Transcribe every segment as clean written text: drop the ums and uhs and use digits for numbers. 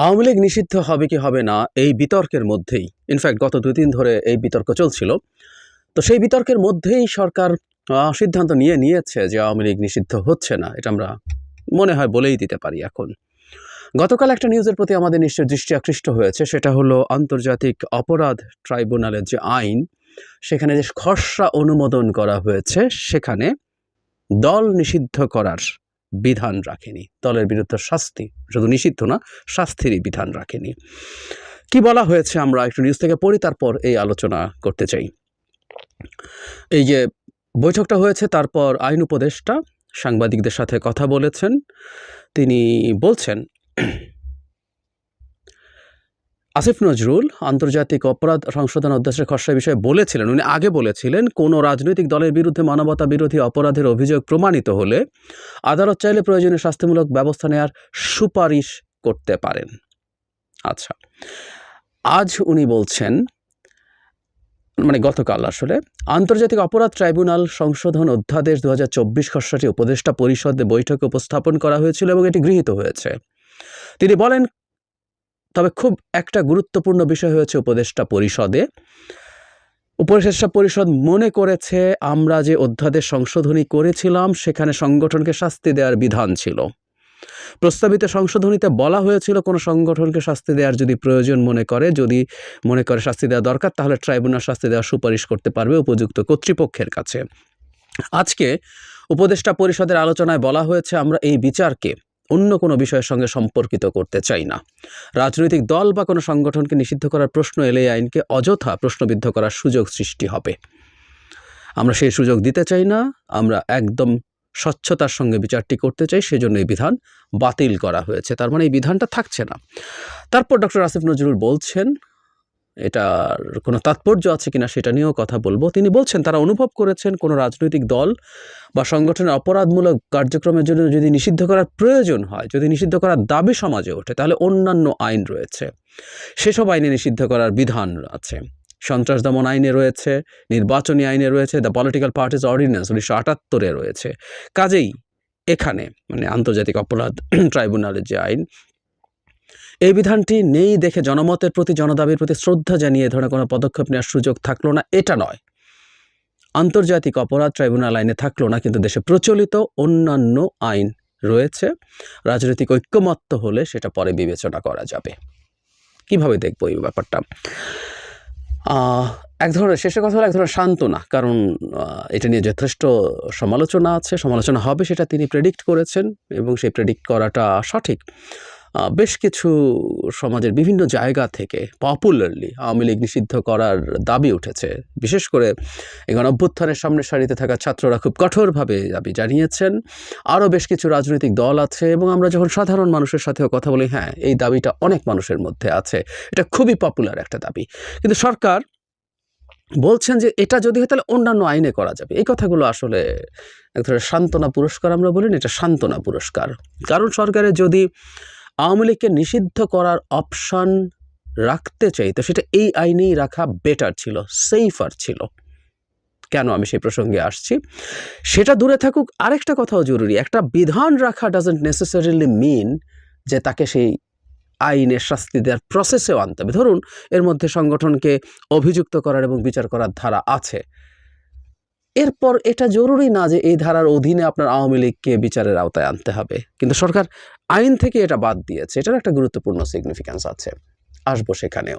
আওয়ামী লীগ নিষিদ্ধ হবে কি হবে না এই বিতর্কের মধ্যেই, ইনফ্যাক্ট গত 2 দিন ধরে এই বিতর্ক চলছিল। তো সেই বিতর্কের মধ্যেই সরকার সিদ্ধান্ত নিয়েছে যে আওয়ামী লীগ নিষিদ্ধ হচ্ছে না। এটা আমরা মনে হয় বলেই দিতে পারি এখন। গতকাল একটা নিউজের প্রতি আমাদের নিশ্চয় দৃষ্টি আকৃষ্ট হয়েছে, সেটা হলো আন্তর্জাতিক অপরাধ ট্রাইব্যুনালের যে আইন, সেখানে যে খসড়া অনুমোদন করা হয়েছে, সেখানে দল নিষিদ্ধ করার বিধান রাখেনি। দলের বিরুদ্ধে শাস্তি, শুধু নিষিদ্ধ না, শাস্তিরই বিধান রাখেনি। কি বলা হয়েছে আমরা একটু নিউজ থেকে পড়ি, তারপর এই আলোচনা করতে চাই। এই যে বৈঠকটা হয়েছে, তারপর আইন উপদেষ্টা সাংবাদিকদের সাথে কথা বলেছেন। তিনি বলছেন, আসিফ নজরুল আন্তর্জাতিক অপরাধ সংশোধন অধ্যাদেশের খসড়া বিষয়ে বলেছিলেন, উনি আগে বলেছিলেন, কোনো রাজনৈতিক দলের বিরুদ্ধে মানবতা বিরোধী অপরাধের অভিযোগ প্রমাণিত হলে আদালত চাইলে প্রয়োজনীয় শাস্তিমূলক ব্যবস্থা নেওয়ার সুপারিশ করতে পারেন। আচ্ছা, আজ উনি বলছেন, মানে গতকাল আসলে, আন্তর্জাতিক অপরাধ ট্রাইব্যুনাল সংশোধন অধ্যাদেশ 2024 খসড়াটি উপদেষ্টা পরিষদে বৈঠকে উপস্থাপন করা হয়েছিল এবং এটি গৃহীত হয়েছে। তিনি বলেন, তবে খুব একটা গুরুত্বপূর্ণ বিষয় হয়েছে উপদেষ্টা পরিষদ মনে করেছে আমরা যে অধ্যাদেশ সংশোধনী করেছিলাম সেখানে সংগঠনকে শাস্তি দেওয়ার বিধান ছিল। প্রস্তাবিত সংশোধনীতে বলা হয়েছিল কোনো সংগঠনকে শাস্তি দেওয়ার যদি প্রয়োজন যদি মনে করে শাস্তি দেওয়া দরকার, তাহলে ট্রাইব্যুনাল শাস্তি দেওয়ার সুপারিশ করতে পারবে উপযুক্ত কর্তৃপক্ষের কাছে। আজকে উপদেষ্টা পরিষদের আলোচনায় বলা হয়েছে, আমরা এই বিচারকে অন্য কোনো বিষয়ের সঙ্গে সম্পর্কিত করতে চাই না। রাজনৈতিক দল বা কোনো সংগঠনকে নিষিদ্ধ করার প্রশ্ন এলে এই আইনকে অযথা প্রশ্নবিদ্ধ করার সুযোগ সৃষ্টি হবে। আমরা সেই সুযোগ দিতে চাই না। আমরা একদম স্বচ্ছতার সঙ্গে বিচারটি করতে চাই, সেজন্য এই বিধান বাতিল করা হয়েছে। তার মানে এই বিধানটা থাকছে না। তারপর ডক্টর আসিফ নজরুল বলছেন, এটার কোনো তাৎপর্য আছে কিনা সেটা নিয়েও কথা বলবো। তিনি বলছেন, তারা অনুভব করেছেন কোনো রাজনৈতিক দল বা সংগঠনের অপরাধমূলক কার্যক্রমের জন্য যদি নিষিদ্ধ করার প্রয়োজন হয়, যদি নিষিদ্ধ করার দাবি সমাজে ওঠে, তাহলে অন্যান্য আইন রয়েছে, সেসব আইনে নিষিদ্ধ করার বিধান আছে। সন্ত্রাস দমন আইনে রয়েছে, নির্বাচনী আইনে রয়েছে, দ্য পলিটিক্যাল পার্টিজ অর্ডিন্যান্স 1978 রয়েছে। কাজেই এখানে মানে আন্তর্জাতিক অপরাধ ট্রাইব্যুনালের যে আইন, এই বিধানটি নেই দেখে জনমতের প্রতি, জনদাবির প্রতি শ্রদ্ধা জানিয়ে এ ধরনের কোনো পদক্ষেপ নেওয়ার সুযোগ থাকলো না, এটা নয়। আন্তর্জাতিক অপরাধ ট্রাইব্যুনাল আইনে থাকলো না, কিন্তু দেশে প্রচলিত অন্যান্য আইন রয়েছে। রাজনৈতিক ঐক্যমত্য হলে সেটা পরে বিবেচনা করা যাবে। কিভাবে দেখবো এই ব্যাপারটা? এক ধরনের, শেষের কথা হলো এক ধরনের সান্ত্বনা, কারণ এটা নিয়ে যথেষ্ট সমালোচনা আছে, সমালোচনা হবে সেটা তিনি প্রেডিক্ট করেছেন এবং সেই প্রেডিক্ট করাটা সঠিক। বেশ কিছু সমাজের বিভিন্ন জায়গা থেকে পপুলারলি আওয়ামী লীগ নিষিদ্ধ করার দাবি উঠেছে। বিশেষ করে এই গণঅভ্যুত্থানের সামনের সারিতে থাকা ছাত্ররা খুব কঠোরভাবে দাবি জানিয়েছেন। আরও বেশ কিছু রাজনৈতিক দল আছে, এবং আমরা যখন সাধারণ মানুষের সাথেও কথা বলি, হ্যাঁ, এই দাবিটা অনেক মানুষের মধ্যে আছে, এটা খুবই পপুলার একটা দাবি। কিন্তু সরকার বলছেন যে এটা যদি হয় তাহলে অন্যান্য আইনে করা যাবে। এই কথাগুলো আসলে এক ধরনের সান্ত্বনা পুরস্কার আমরা বলি না, এটা সান্ত্বনা পুরস্কার। কারণ সরকারের যদি আওয়ামী লীগকে নিষিদ্ধ করার অপশন রাখতে চাই, তো সেটা এই আইনেই রাখা বেটার ছিল, সেফার ছিল। কেন আমি সেই প্রসঙ্গে আসছি সেটা দূরে থাকুক, আরেকটা কথাও জরুরি, একটা বিধান রাখা ডাজন্ট নেসেসারিলি মিন যে তাকে সেই আইনের শাস্তি দেওয়ার প্রসেসেও আনতে হবে। ধরুন এর মধ্যে সংগঠনকে অভিযুক্ত করার এবং বিচার করার ধারা আছে, এরপর এটা জরুরি না যে এই ধারার অধীনে আপনার আওয়ামী লীগকে বিচারের আওতায় আনতে হবে, কিন্তু সরকার আইন থেকে এটা বাদ দিয়েছে। এটার একটা গুরুত্বপূর্ণ সিগনিফিক্যান্স আছে, আসবো সেখানেও।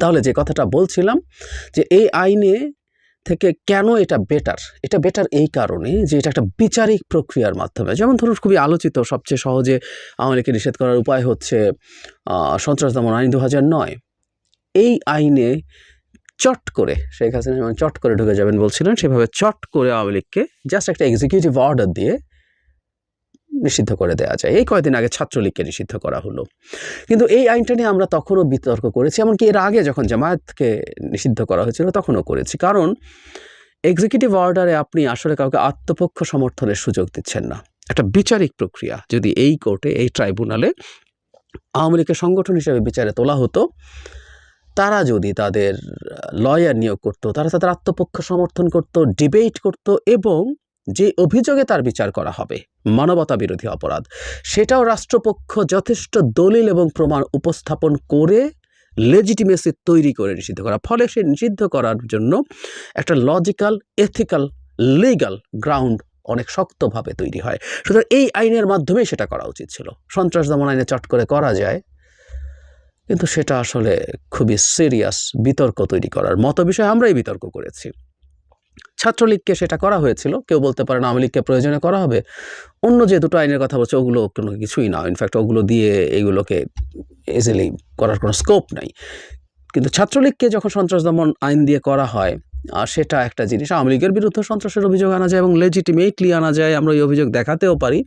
তাহলে যে কথাটা বলছিলাম, যে এই আইনে থেকে কেন এটা বেটার এই কারণে যে এটা একটা বিচারিক প্রক্রিয়ার মাধ্যমে, যেমন ধরুন খুবই আলোচিত, সবচেয়ে সহজে আওয়ামী লীগকে নিষেধ করার উপায় হচ্ছে সন্ত্রাস দমন আইন 2009। এই আইনে চট করে শেখ হাসিনা যেমন চট করে ঢুকে যাবেন বলছিলেন, সেভাবে চট করে আওয়ামী লীগকে জাস্ট একটা এক্সিকিউটিভ অর্ডার দিয়ে নিষিদ্ধ করে দেওয়া যায়। এই কয়েকদিন আগে ছাত্রলীগকে নিষিদ্ধ করা হলো, কিন্তু এই আইনটা নিয়ে আমরা তখনও বিতর্ক করেছি, এমনকি এর আগে যখন জামায়াতকে নিষিদ্ধ করা হয়েছিল তখনও করেছি। কারণ এক্সিকিউটিভ অর্ডারে আপনি আসলে কাউকে আত্মপক্ষ সমর্থনের সুযোগ দিচ্ছেন না। একটা বিচারিক প্রক্রিয়া যদি এই কোর্টে, এই ট্রাইব্যুনালে আওয়ামী লীগের সংগঠন হিসেবে বিচারে তোলা হতো, তারা যদি তাদের লয়ার নিয়োগ করতো, তারা তাদের আত্মপক্ষ সমর্থন করতো, ডিবেট করতো এবং যে অভিযোগে তার বিচার করা হবে, মানবতা বিরোধী অপরাধ, সেটাও রাষ্ট্রপক্ষ যথেষ্ট দলিল এবং প্রমাণ উপস্থাপন করে লেজিটিমেসি তৈরি করে নিষিদ্ধ করা। ফলে সে নিষিদ্ধ করার জন্য একটা লজিক্যাল, এথিক্যাল, লিগ্যাল গ্রাউন্ড অনেক শক্তভাবে তৈরি হয়। সুতরাং এই আইনের মাধ্যমেই সেটা করা উচিত ছিল। সন্ত্রাস দমন আইনে চট করে করা যায়, কিন্তু সেটা আসলে খুবই সিরিয়াস বিতর্ক তৈরি করার মতো বিষয়। আমরাই বিতর্ক করেছি। ছাত্রলীগকে সেটা করা হয়েছিল, কেউ বলতে পারে না আওয়ামী লীগকে প্রয়োজনে করা হবে। অন্য যে দুটো আইনের কথা বলছে ওগুলো কোনো কিছুই না, ইনফ্যাক্ট ওগুলো দিয়ে এগুলোকে ইজিলি করার কোনো স্কোপ নাই। কিন্তু ছাত্রলীগকে যখন সন্ত্রাস দমন আইন দিয়ে করা হয়, সেটা একটা জিনিস। আওয়ামী লীগের বিরুদ্ধে সন্ত্রাসের অভিযোগ আনা যায় এবং লেজিটিমেটলি আনা যায়, আমরা ওই অভিযোগ দেখাতেও পারি।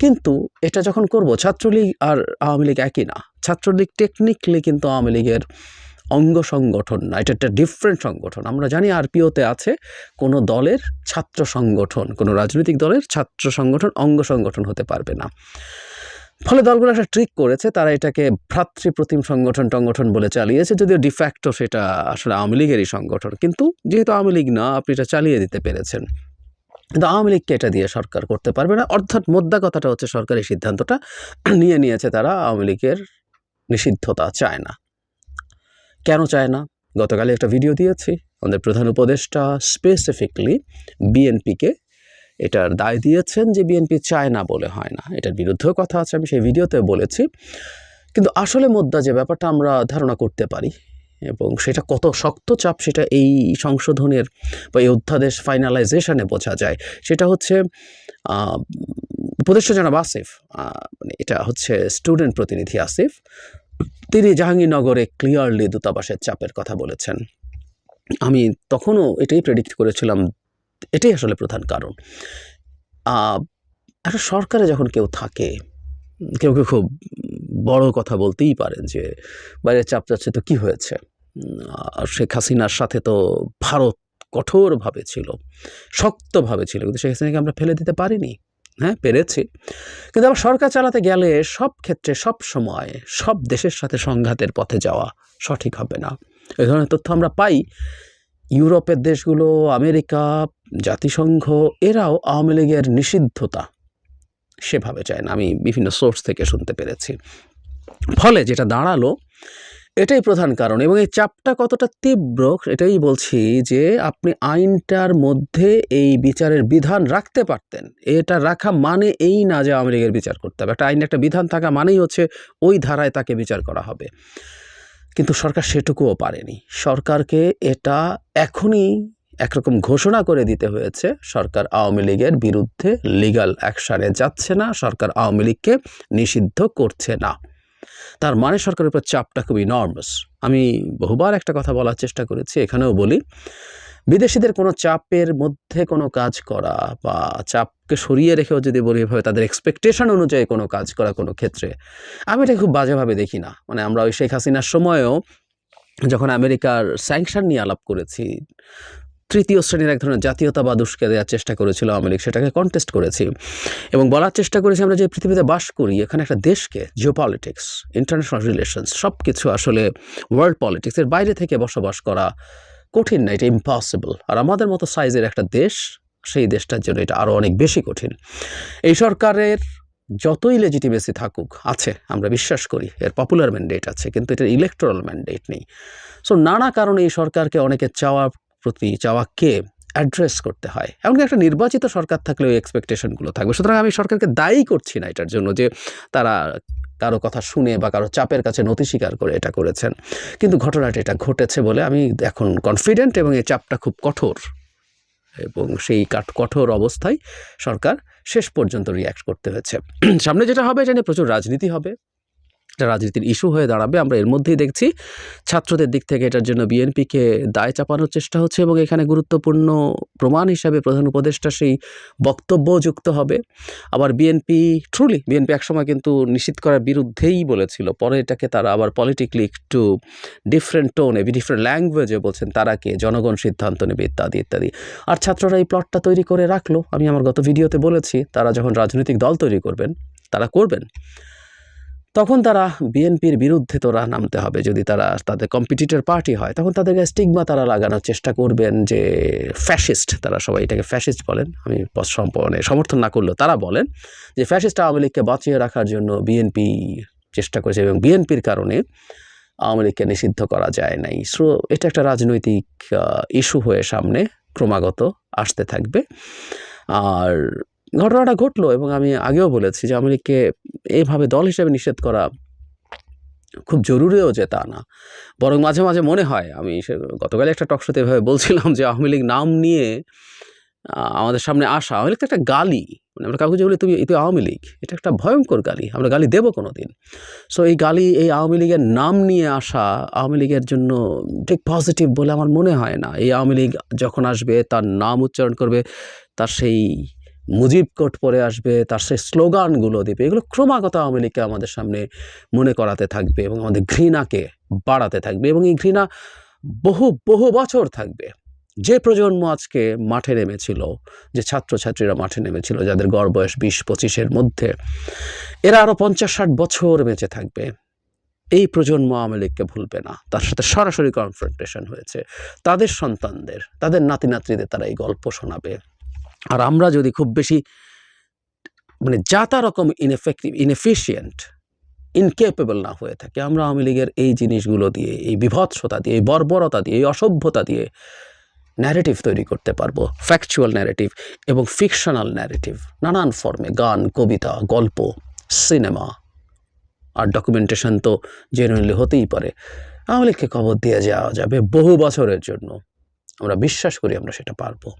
কিন্তু এটা যখন করব, ছাত্রলীগ আর আওয়ামী লীগ একই না। ছাত্রলীগ টেকনিক্যালি কিন্তু আওয়ামী লীগের অঙ্গ সংগঠন না, এটা একটা ডিফারেন্ট সংগঠন। আমরা জানি আরপিওতে আছে কোনো দলের ছাত্র সংগঠন, কোনো রাজনৈতিক দলের ছাত্র সংগঠন অঙ্গ সংগঠন হতে পারবে না। ফলে দলগুলো একটা ট্রিক করেছে, তারা এটাকে ভ্রাতৃপ্রতিম সংগঠন টংগঠন বলে চালিয়েছে, যদিও ডিফ্যাক্টো সেটা আসলে আওয়ামী লীগেরই সংগঠন। কিন্তু যেহেতু আওয়ামী লীগ না, আপনি এটা চালিয়ে দিতে পেরেছেন। কিন্তু আওয়ামী লীগকে এটা দিয়ে সরকার করতে পারবে না। অর্থাৎ মোদ্দা কথাটা হচ্ছে সরকার এই সিদ্ধান্তটা নিয়েছে, তারা আওয়ামী লীগের নিষিদ্ধতা চায় না। কেন চায় না? গতকালে একটা ভিডিও দিয়েছি, আমাদের প্রধান উপদেষ্টা স্পেসিফিকলি বিএনপিকে এটার দায় দিয়েছেন যে বিএনপি চায় না বলে হয় না, এটার বিরুদ্ধেও কথা আছে, আমি সেই ভিডিওতে বলেছি। কিন্তু আসলে মুদ্রা যে ব্যাপারটা আমরা ধারণা করতে পারি এবং সেটা কত শক্ত চাপ, সেটা এই সংশোধনের বা এই অধ্যাদেশ ফাইনালাইজেশনে বোঝা যায়। সেটা হচ্ছে উপদেষ্টা জনাব আসিফ, মানে এটা হচ্ছে স্টুডেন্ট প্রতিনিধি আসিফ, তিনি জাহাঙ্গীরনগরে ক্লিয়ারলি দূতাবাসের চাপের কথা বলেছেন। আমি তখনও এটাই প্রেডিক্ট করেছিলাম, এটাই আসলে প্রধান কারণ। একটা সরকারে যখন কেউ থাকে, কেউ খুব বড় কথা বলতেই পারেন যে বাইরে চাপ যাচ্ছে তো কি হয়েছে, শেখ হাসিনার সাথে তো ভারত কঠোরভাবে ছিল, শক্তভাবে ছিল, কিন্তু শেখ হাসিনাকে আমরা ফেলে দিতে পারিনি। হ্যাঁ, পেরেছি। কিন্তু আবার সরকার চালাতে গেলে সব ক্ষেত্রে সব সময় সব দেশের সাথে সংঘাতের পথে যাওয়া সঠিক হবে না। এই ধরনের তথ্য আমরা পাই। ইউরোপের দেশগুলো, আমেরিকা, জাতিসংঘ, এরাও আওয়ামী লীগের নিষিদ্ধতা সেভাবে চায় না, আমি বিভিন্ন সোর্স থেকে শুনতে পেরেছি। ফলে যেটা দাঁড়ালো, এটাই প্রধান কারণ। এবং এই চাপটা কতটা তীব্র এটাই বলছি, যে আপনি আইনটার মধ্যে এই বিচারের বিধান রাখতে পারতেন। এটা রাখা মানে এই না যে আওয়ামী লীগের বিচার করতে হবে। একটা আইনে একটা বিধান থাকা মানেই হচ্ছে ওই ধারায় তাকে বিচার করা হবে। কিন্তু সরকার সেটুকুও পারেনি। সরকারকে এটা এখনই একরকম ঘোষণা করে দিতে হয়েছে, সরকার আওয়ামী লীগের বিরুদ্ধে লিগ্যাল অ্যাকশানে যাচ্ছে না, সরকার আওয়ামী লীগকে নিষিদ্ধ করছে না। তার মানে সরকারের উপর চাপটা খুব ইনর্মাস। আমি বহুবার একটা কথা বলার চেষ্টা করেছি, এখানেও বলি, বিদেশিদের কোনো চাপের মধ্যে কোনো কাজ করা বা চাপকে সরিয়ে রেখেও যদি বলি এভাবে তাদের এক্সপেকটেশন অনুযায়ী কোনো কাজ করা কোনো ক্ষেত্রে, আমি এটা খুব বাজেভাবে দেখি না। মানে আমরা ওই শেখ হাসিনার সময়েও যখন আমেরিকার স্যাংশন নিয়ে আলাপ করেছি, তৃতীয় শ্রেণীর এক ধরনের জাতীয়তাবাদ উস্কে দেওয়ার চেষ্টা করেছিল আওয়ামী লীগ, সেটাকে কন্টেস্ট করেছি এবং বলার চেষ্টা করেছি আমরা যে পৃথিবীতে বাস করি, এখানে একটা দেশকে জিওপলিটিক্স, ইন্টারন্যাশনাল রিলেশনস, সব কিছু আসলে ওয়ার্ল্ড পলিটিক্সের বাইরে থেকে বসবাস করা কঠিন না, এটা ইম্পসিবল। আর আমাদের মতো সাইজের একটা দেশ, সেই দেশটার জন্য এটা আরও অনেক বেশি কঠিন। এই সরকারের যতই লেজিটিমেসি থাকুক, আছে, আমরা বিশ্বাস করি এর পপুলার ম্যান্ডেট আছে, কিন্তু এটার ইলেকটোরাল ম্যান্ডেট নেই। সো নানা কারণে এই সরকারকে অনেকে চাওয়াকে অ্যাড্রেস করতে হয়। এমনকি একটা নির্বাচিত সরকার থাকলে ওই এক্সপেকটেশনগুলো থাকবে। সুতরাং আমি সরকারকে দায়ী করছি না এটার জন্য যে তারা কারো কথা শুনে বা কারো চাপের কাছে নতি স্বীকার করে এটা করেছেন। কিন্তু ঘটনাটা এটা ঘটেছে বলে আমি এখন কনফিডেন্ট, এবং এই চাপটা খুব কঠোর, এবং সেই কঠোর অবস্থায় সরকার শেষ পর্যন্ত রিয়্যাক্ট করতে হয়েছে। সামনে যেটা হবে, এটা নিয়ে প্রচুর রাজনীতি হবে, এটা রাজনীতির ইস্যু হয়ে দাঁড়াবে। আমরা এর মধ্যেই দেখছি ছাত্রদের দিক থেকে এটার জন্য বিএনপিকে দায় চাপানোর চেষ্টা হচ্ছে, এবং এখানে গুরুত্বপূর্ণ প্রমাণ হিসাবে প্রধান উপদেষ্টা সেই বক্তব্য যুক্ত হবে। আবার বিএনপি একসময় কিন্তু নিষিদ্ধ করার বিরুদ্ধেই বলেছিল, পরে এটাকে তারা আবার পলিটিক্যালি একটু ডিফারেন্ট টোনে, ডিফারেন্ট ল্যাঙ্গুয়েজে বলছেন তারা কে, জনগণ সিদ্ধান্ত নেবে ইত্যাদি ইত্যাদি। আর ছাত্ররা এই প্লটটা তৈরি করে রাখলো। আমি আমার গত ভিডিওতে বলেছি, তারা যখন রাজনৈতিক দল তৈরি করবেন, তারা করবেন, তখন তারা বিএনপির বিরুদ্ধে তোরা নামতে হবে। যদি তারা তাদের কম্পিটিটর পার্টি হয়, তখন তাদেরকে স্টিগমা তারা লাগানোর চেষ্টা করবেন যে ফ্যাসিস্ট, তারা সবাই এটাকে ফ্যাসিস্ট বলেন, আমি সমর্থন না করলেও তারা বলেন যে ফ্যাসিস্ট আওয়ামী লীগকে বাঁচিয়ে রাখার জন্য বিএনপি চেষ্টা করেছে এবং বিএনপির কারণে আওয়ামী লীগকে নিষিদ্ধ করা যায় নাই। সো এটা একটা রাজনৈতিক ইস্যু হয়ে সামনে ক্রমাগত আসতে থাকবে। আর ঘটনাটা ঘটলো, এবং আমি আগেও বলেছি যে আওয়ামী লীগকে এইভাবে দল হিসেবে নিষেধ করা খুব জরুরিও যে তা না, বরং মাঝে মাঝে মনে হয়, আমি গতকাল একটা টকশোতে এভাবে বলছিলাম যে আওয়ামী লীগ নাম নিয়ে আমাদের সামনে আসা, আওয়ামী লীগ তো একটা গালি, মানে আমরা কাউকে যে বলি তুমি আওয়ামী লীগ, এটা একটা ভয়ঙ্কর গালি, আমরা গালি দেবো কোনো দিন। সো এই গালি, এই আওয়ামী লীগের নাম নিয়ে আসা আওয়ামী লীগের জন্য ঠিক পজিটিভ বলে আমার মনে হয় না। এই আওয়ামী লীগ যখন আসবে, তার নাম উচ্চারণ করবে, তার সেই মুজিব কোট পরে আসবে, তার সেই স্লোগানগুলো দিবে, এগুলো ক্রমাগত আওয়ামী লীগকে আমাদের সামনে মনে করাতে থাকবে এবং আমাদের ঘৃণাকে বাড়াতে থাকবে, এবং এই ঘৃণা বহু বহু বছর থাকবে। যে প্রজন্ম আজকে মাঠে নেমেছিল, যে ছাত্রছাত্রীরা মাঠে নেমেছিল, যাদের গড় বয়স 20-25-এর মধ্যে, এরা আরও 50-60 বছর বেঁচে থাকবে। এই প্রজন্ম আওয়ামী লীগকে ভুলবে না, তার সাথে সরাসরি কনফ্রন্টেশন হয়েছে, তাদের সন্তানদের, তাদের নাতি নাতনিদের তারা এই গল্প শোনাবে। আর আমরা যদি খুব বেশি মানে যাতা রকম ইনএফিশিয়েন্ট, ইনকেপেবল না হয়ে থাকে, আমরা আওয়ামী লীগের এই জিনিসগুলো দিয়ে, এই বিভৎসতা দিয়ে, এই বর্বরতা দিয়ে, এই অসভ্যতা দিয়ে ন্যারেটিভ তৈরি করতে পারবো, ফ্যাকচুয়াল ন্যারেটিভ এবং ফিকশনাল ন্যারেটিভ, নানান ফর্মে, গান, কবিতা, গল্প, সিনেমা আর ডকুমেন্টেশন তো জেনুইনলি হতেই পারে। আওয়ামী লীগকে কবর দিয়ে যাওয়া যাবে বহু বছরের জন্য, আমরা বিশ্বাস করি আমরা সেটা পারবো।